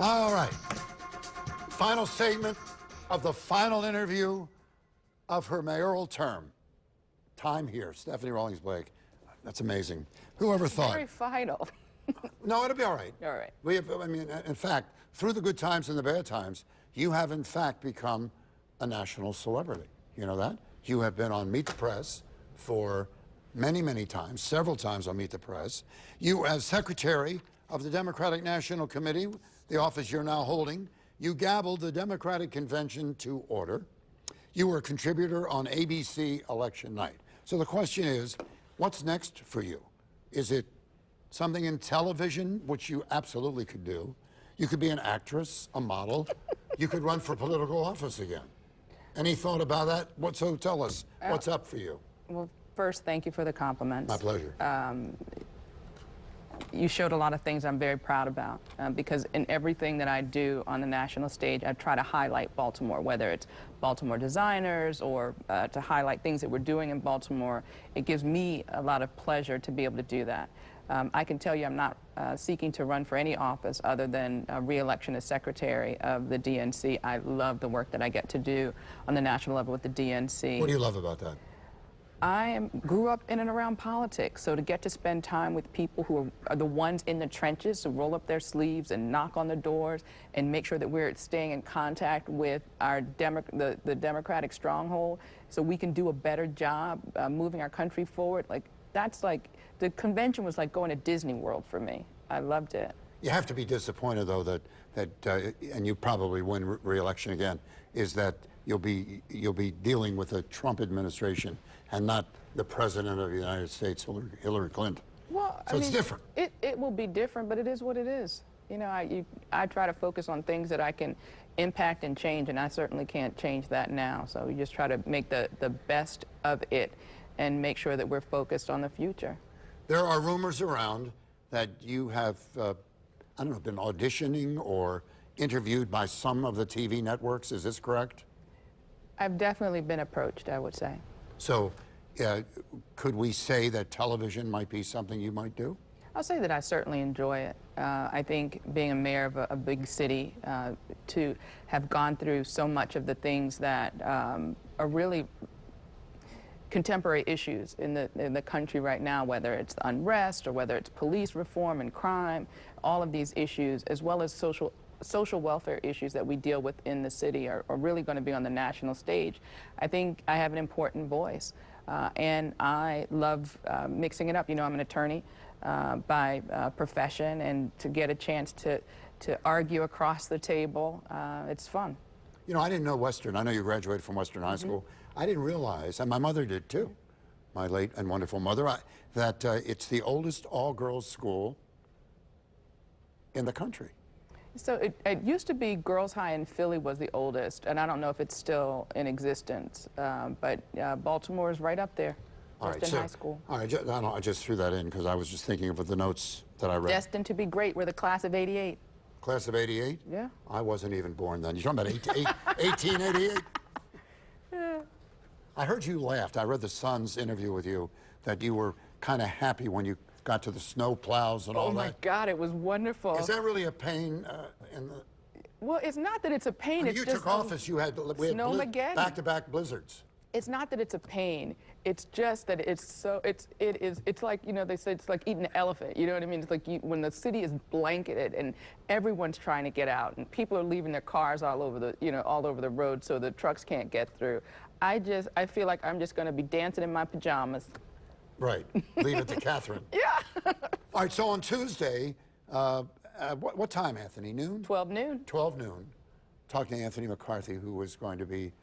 All right. Final statement of the final interview of her mayoral term. Time here. Stephanie Rawlings-Blake. That's amazing. Whoever thought? Very final. No, it'll be all right. All right. We have, I mean, in fact, through the good times and the bad times, you have in fact become a national celebrity. You know that? You have been on Meet the Press for many, many times, several times on Meet the Press. You, as secretary of the Democratic National Committee, the office you're now holding, you gabbled the Democratic Convention to order. You were a contributor on ABC election night. So the question is, what's next for you? Is it something in television, which you absolutely could do? You could be an actress, a model. You could run for political office again. Any thought about that? So tell us, what's up for you? Well, first, thank you for the compliments. My pleasure. You showed a lot of things I'm very proud about because in everything that I do on the national stage, I try to highlight Baltimore, whether it's Baltimore designers or to highlight things that we're doing in Baltimore. It gives me a lot of pleasure to be able to do that. I can tell you I'm not seeking to run for any office other than re-election as secretary of the DNC. I love the work that I get to do on the national level with the DNC. What do you love about that? I grew up in and around politics, so to get to spend time with people who are the ones in the trenches, to roll up their sleeves and knock on the doors and make sure that we're staying in contact with our the Democratic stronghold so we can do a better job moving our country forward. That's like, the convention was like going to Disney World for me. I loved it. You have to be disappointed, though, that and you probably win re-election again, is that you'll be dealing with a Trump administration and not the President of the United States, Hillary Clinton. Well, so it's different. It will be different, but it is what it is. You know, I try to focus on things that I can impact and change, and I certainly can't change that now. So we just try to make the best of it and make sure that we're focused on the future. There are rumors around that you have, I don't know, been auditioning or interviewed by some of the TV networks. Is this correct? I've definitely been approached, I would say. So could we say that television might be something you might do? I'll say that I certainly enjoy it. I think being a mayor of a big city, to have gone through so much of the things that are really contemporary issues in the country right now, whether it's unrest or whether it's police reform and crime, all of these issues, as well as social welfare issues that we deal with in the city are really going to be on the national stage. I think I have an important voice, and I love mixing it up. You know, I'm an attorney by profession, and to get a chance to argue across the table, it's fun. You know, I didn't know Western. I know you graduated from Western High School. I didn't realize, and my mother did too, my late and wonderful mother, that it's the oldest all-girls school in the country. So it used to be Girls High in Philly was the oldest, and I don't know if it's still in existence, but Baltimore is right up there, Western High School. All right, I just threw that in because I was just thinking of the notes that I read. Destined to be great. We're the class of '88. Class of '88? Yeah. I wasn't even born then. You're talking about 1888? Yeah. I heard you laughed. I read the Sun's interview with you that you were kind of happy when you got to the snow plows and all that. Oh my God, it was wonderful. Is that really a pain in the... Well, it's not that it's a pain. When you took office, we had back-to-back blizzards. It's not that it's a pain. It's just that it's like, you know, they say it's like eating an elephant. You know what I mean? It's like when the city is blanketed and everyone's trying to get out and people are leaving their cars all over the road so the trucks can't get through. I feel like I'm just going to be dancing in my pajamas. Right. Leave it to Catherine. Yeah. All right. So on Tuesday, what time, Anthony? Noon? 12 noon. 12 noon. Talking to Anthony McCarthy, who was going to be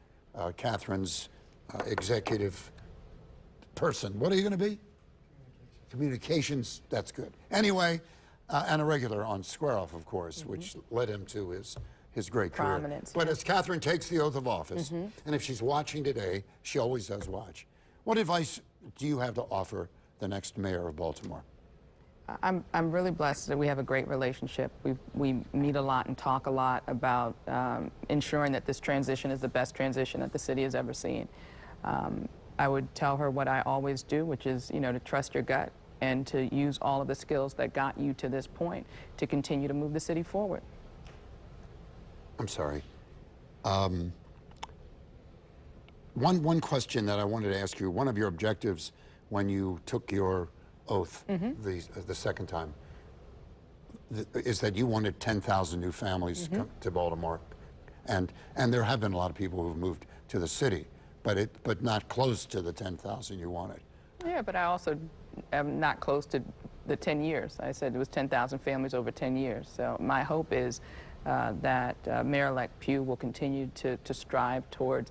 Catherine's executive person. What are you going to be? Communications. That's good. Anyway, and a regular on Square Off, of course, which led him to his great prominence. Career. But as Catherine takes the oath of office, and if she's watching today, she always does watch. What advice do you have to offer the next mayor of Baltimore? I'm really blessed that we have a great relationship. We meet a lot and talk a lot about ensuring that this transition is the best transition that the city has ever seen. I would tell her what I always do, which is, you know, to trust your gut and to use all of the skills that got you to this point to continue to move the city forward. I'm sorry. One question that I wanted to ask you. One of your objectives when you took your oath the second time is that you wanted 10,000 new families to come to Baltimore, and there have been a lot of people who've moved to the city, but not close to the 10,000 you wanted. Yeah, but I also am not close to the 10 years. I said it was 10,000 families over 10 years. So my hope is that Mayor-elect Pugh will continue to strive towards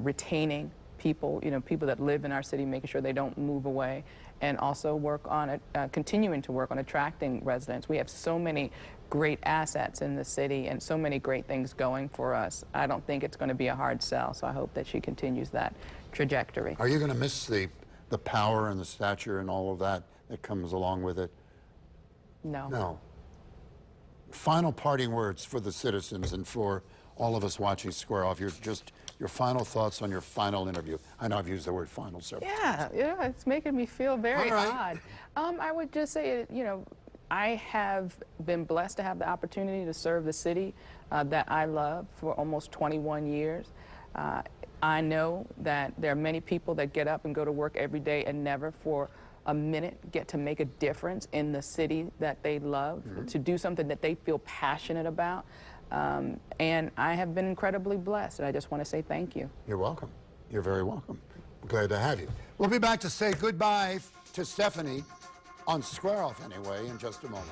retaining people, people that live in our city, making sure they don't move away, and also work on continuing to work on attracting residents. We have so many great assets in the city and so many great things going for us. I don't think it's going to be a hard sell, so I hope that she continues that trajectory. Are you going to miss the power and the stature and all of that comes along with it? No. No. Final parting words for the citizens and for all of us watching Square Off. Your final thoughts on your final interview. I know I've used the word final several times. Yeah, it's making me feel very All right. odd. I would just say, I have been blessed to have the opportunity to serve the city that I love for almost 21 years. I know that there are many people that get up and go to work every day and never for a minute get to make a difference in the city that they love, to do something that they feel passionate about. And I have been incredibly blessed, and I just want to say thank you. You're welcome. You're very welcome. I'm glad to have you. We'll be back to say goodbye to Stephanie on Square Off anyway in just a moment.